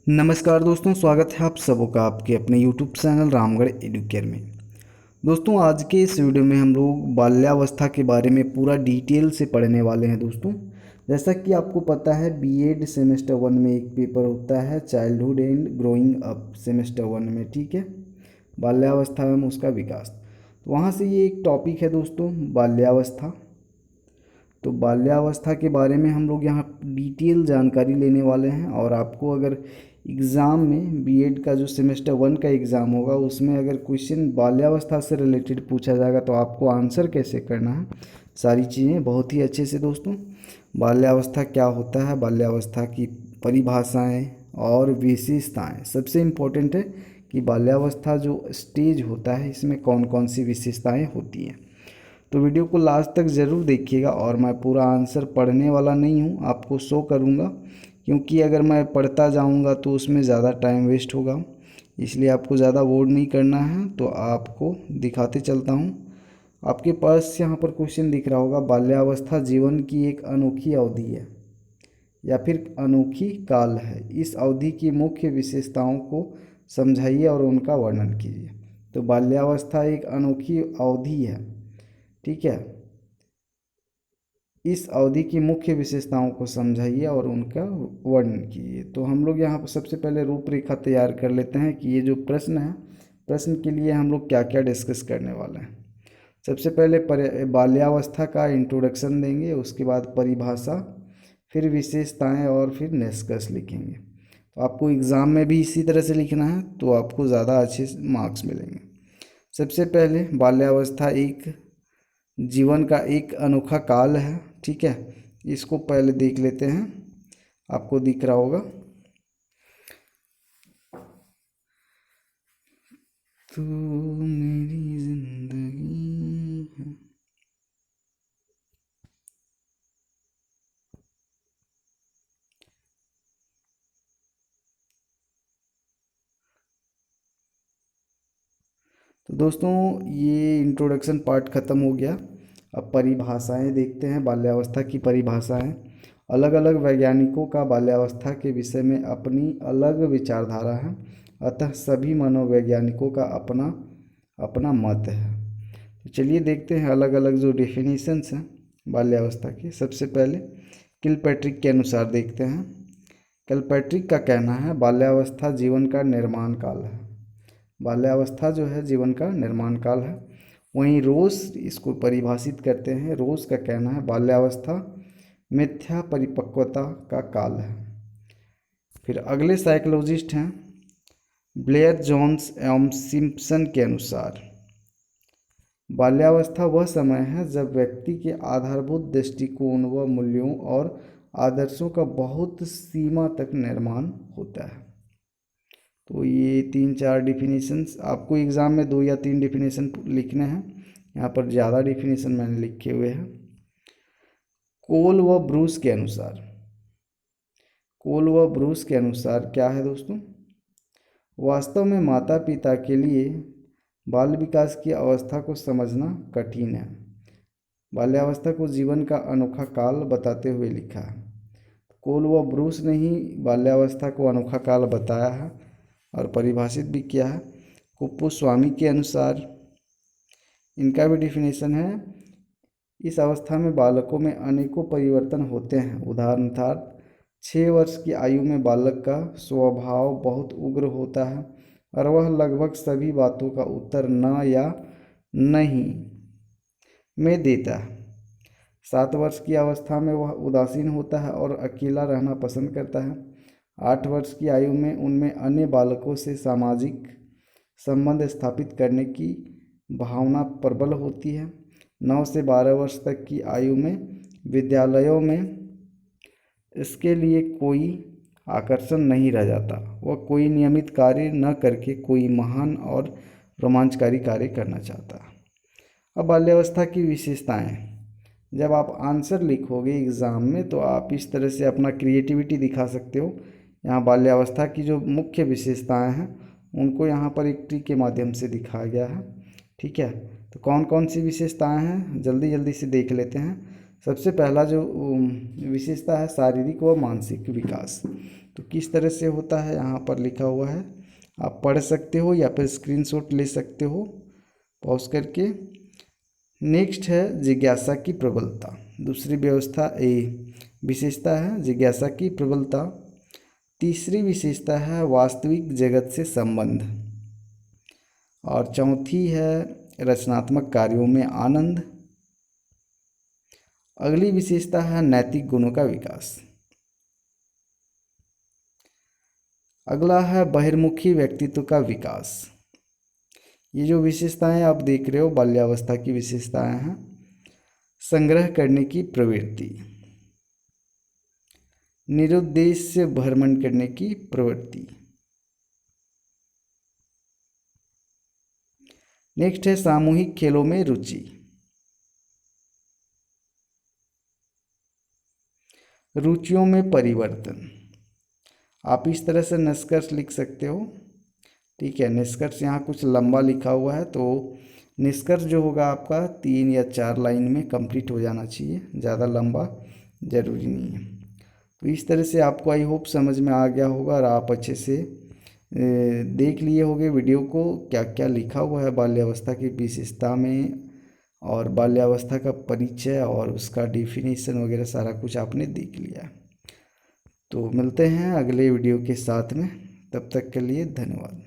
नमस्कार दोस्तों, स्वागत है आप सबों का आपके अपने YouTube चैनल रामगढ़ एडुकेयर में। दोस्तों, आज के इस वीडियो में हम लोग बाल्यावस्था के बारे में पूरा डिटेल से पढ़ने वाले हैं। दोस्तों, जैसा कि आपको पता है, बीएड सेमेस्टर 1 में एक पेपर होता है childhood and growing up semester 1 में, ठीक है, बाल्यावस्था एवं उसका विकास। तो वहाँ से ये एक टॉपिक है दोस्तों, बाल्यावस्था। तो बाल्यावस्था के बारे में हम लोग यहाँ डिटेल जानकारी लेने वाले हैं। और आपको अगर एग्ज़ाम में बीएड का जो सेमेस्टर 1 का एग्ज़ाम होगा उसमें अगर क्वेश्चन बाल्यावस्था से रिलेटेड पूछा जाएगा तो आपको आंसर कैसे करना है, सारी चीज़ें बहुत ही अच्छे से। दोस्तों, बाल्यावस्था क्या होता है, बाल्यावस्था की परिभाषाएं और विशेषताएं, सबसे इम्पोर्टेंट है कि बाल्यावस्था जो स्टेज होता है इसमें कौन कौन सी विशेषताएं होती हैं। तो वीडियो को लास्ट तक ज़रूर देखिएगा। और मैं पूरा आंसर पढ़ने वाला नहीं हूँ, आपको शो करूँगा, क्योंकि अगर मैं पढ़ता जाऊँगा तो उसमें ज़्यादा टाइम वेस्ट होगा, इसलिए आपको ज़्यादा बोर्ड नहीं करना है। तो आपको दिखाते चलता हूँ। आपके पास यहाँ पर क्वेश्चन दिख रहा होगा, बाल्यावस्था जीवन की एक अनोखी अवधि है या फिर अनोखी काल है, इस अवधि की मुख्य विशेषताओं को समझाइए और उनका वर्णन कीजिए। तो बाल्यावस्था एक अनोखी अवधि है, ठीक है, इस अवधि की मुख्य विशेषताओं को समझाइए और उनका वर्णन कीजिए। तो हम लोग यहाँ पर सबसे पहले रूपरेखा तैयार कर लेते हैं कि ये जो प्रश्न है, प्रश्न के लिए हम लोग क्या क्या डिस्कस करने वाले हैं। सबसे पहले बाल्यावस्था का इंट्रोडक्शन देंगे, उसके बाद परिभाषा, फिर विशेषताएं और फिर निष्कर्ष लिखेंगे। तो आपको एग्ज़ाम में भी इसी तरह से लिखना है तो आपको ज़्यादा अच्छे मार्क्स मिलेंगे। सबसे पहले बाल्यावस्था एक जीवन का एक अनोखा काल है, ठीक है, इसको पहले देख लेते हैं। आपको दिख रहा होगा, तू मेरी जिंदगी है। तो दोस्तों, ये इंट्रोडक्शन पार्ट ख़त्म हो गया। अब परिभाषाएं देखते हैं, बाल्यावस्था की परिभाषाएं। अलग अलग वैज्ञानिकों का बाल्यावस्था के विषय में अपनी अलग विचारधारा है, अतः सभी मनोवैज्ञानिकों का अपना अपना मत है। तो चलिए देखते हैं अलग अलग जो डेफिनेशंस हैं बाल्यावस्था की। सबसे पहले किलपैट्रिक के अनुसार देखते हैं। किलपैट्रिक का कहना है, बाल्यावस्था जीवन का निर्माण काल है। बाल्यावस्था जो है जीवन का निर्माण काल है। वहीं रोज इसको परिभाषित करते हैं। रोज का कहना है, बाल्यावस्था मिथ्या परिपक्वता का काल है। फिर अगले साइकोलॉजिस्ट हैं ब्लेयर, जोन्स एवं सिम्पसन के अनुसार बाल्यावस्था वह समय है जब व्यक्ति के आधारभूत दृष्टिकोण व मूल्यों और आदर्शों का बहुत सीमा तक निर्माण होता है। तो ये 3-4 डिफिनीशंस आपको एग्ज़ाम में 2 या 3 डिफिनीशन लिखने हैं। यहाँ पर ज़्यादा डिफिनीशन मैंने लिखे हुए हैं। कोल व ब्रूस के अनुसार, कोल व ब्रूस के अनुसार क्या है दोस्तों, वास्तव में माता पिता के लिए बाल विकास की अवस्था को समझना कठिन है। बाल्यावस्था को जीवन का अनोखा काल बताते हुए लिखा है। कोल व ब्रूस ने ही बाल्यावस्था को अनोखा काल बताया है और परिभाषित भी किया है। कुप्पुस्वामी के अनुसार इनका भी डिफिनेशन है, इस अवस्था में बालकों में अनेकों परिवर्तन होते हैं। उदाहरणार्थ 6 वर्ष की आयु में बालक का स्वभाव बहुत उग्र होता है और वह लगभग सभी बातों का उत्तर न या नहीं में देता है। 7 वर्ष की अवस्था में वह उदासीन होता है और अकेला रहना पसंद करता है। 8 वर्ष की आयु में उनमें अन्य बालकों से सामाजिक संबंध स्थापित करने की भावना प्रबल होती है। 9 से 12 वर्ष तक की आयु में विद्यालयों में इसके लिए कोई आकर्षण नहीं रह जाता। वह कोई नियमित कार्य न करके कोई महान और रोमांचकारी कार्य करना चाहता। अब बाल्यावस्था की विशेषताएं, जब आप आंसर लिखोगे एग्ज़ाम में तो आप इस तरह से अपना क्रिएटिविटी दिखा सकते हो। यहाँ बाल्यावस्था की जो मुख्य विशेषताएं हैं उनको यहाँ पर एक ट्री के माध्यम से दिखाया गया है, ठीक है। तो कौन कौन सी विशेषताएं हैं जल्दी जल्दी से देख लेते हैं। सबसे पहला जो विशेषता है शारीरिक व मानसिक विकास। तो किस तरह से होता है यहाँ पर लिखा हुआ है, आप पढ़ सकते हो या फिर स्क्रीनशॉट ले सकते हो पॉज करके। नेक्स्ट है जिज्ञासा की प्रबलता। दूसरी व्यवस्था विशेषता है जिज्ञासा की प्रबलता। तीसरी विशेषता है वास्तविक जगत से संबंध। और चौथी है रचनात्मक कार्यों में आनंद। अगली विशेषता है नैतिक गुणों का विकास। अगला है बहिर्मुखी व्यक्तित्व का विकास। ये जो विशेषताएं आप देख रहे हो बाल्यावस्था की विशेषताएं हैं। संग्रह करने की प्रवृत्ति, निरुद्देश्य भ्रमण करने की प्रवृत्ति। नेक्स्ट है सामूहिक खेलों में रुचि। रुचियों में परिवर्तन। आप इस तरह से निष्कर्ष लिख सकते हो, ठीक है। निष्कर्ष यहाँ कुछ लंबा लिखा हुआ है, तो निष्कर्ष जो होगा आपका 3 या 4 लाइन में कंप्लीट हो जाना चाहिए, ज़्यादा लंबा ज़रूरी नहीं है। तो इस तरह से आपको आई होप समझ में आ गया होगा और आप अच्छे से देख लिए होंगे वीडियो को, क्या क्या लिखा हुआ है बाल्यावस्था की विशेषता में, और बाल्यावस्था का परिचय और उसका डेफिनेशन वगैरह सारा कुछ आपने देख लिया। तो मिलते हैं अगले वीडियो के साथ में, तब तक के लिए धन्यवाद।